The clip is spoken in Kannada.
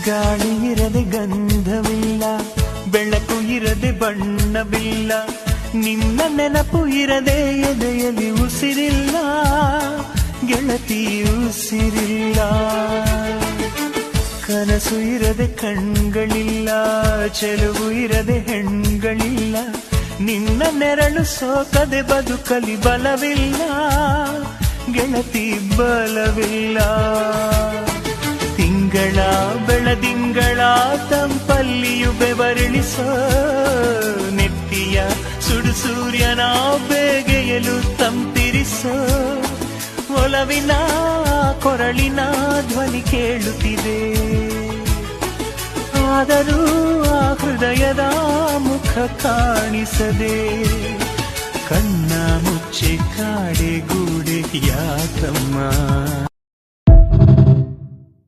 ಗಾಳಿ ಇರದೆ ಗಂಧವಿಲ್ಲ, ಬೆಳಕು ಇರದೆ ಬಣ್ಣವಿಲ್ಲ, ನಿನ್ನ ನೆನಪು ಇರದೆ ಎದೆಯಲ್ಲಿ ಉಸಿರಿಲ್ಲ, ಗೆಳತಿ ಉಸಿರಿಲ್ಲ. ಕನಸು ಇರದೆ ಕಣ್ಗಳಿಲ್ಲ, ಚೆಲುವು ಇರದೆ ಹೆಣ್ಗಳಿಲ್ಲ, ನಿನ್ನ ನೆರಳು ಸೋಕದೆ ಬದುಕಲಿ ಬಲವಿಲ್ಲ, ಗೆಳತಿ ಬಲವಿಲ್ಲ. ತಿಂಗಳ ಬೆಳದಿಂಗಳ ತಂಪಲ್ಲಿಯು ಬೆವರಿಳಿಸೋ, ನೆತ್ತಿಯ ಸುಡು ಸೂರ್ಯನ ಬೇಗೆಯಲು ತಂಪಿರಿಸೋ, ಒಲವಿನ ಕೊರಳಿನ ಧ್ವನಿ ಕೇಳುತ್ತಿದೆ, ಆದರೂ ಆ ಹೃದಯದ ಮುಖ ಕಾಣಿಸದೆ, ಕಣ್ಣ ಮುಚ್ಚೆ ಕಾಡೆ ಗೂಡೆ ಯಾಕಮ್ಮ.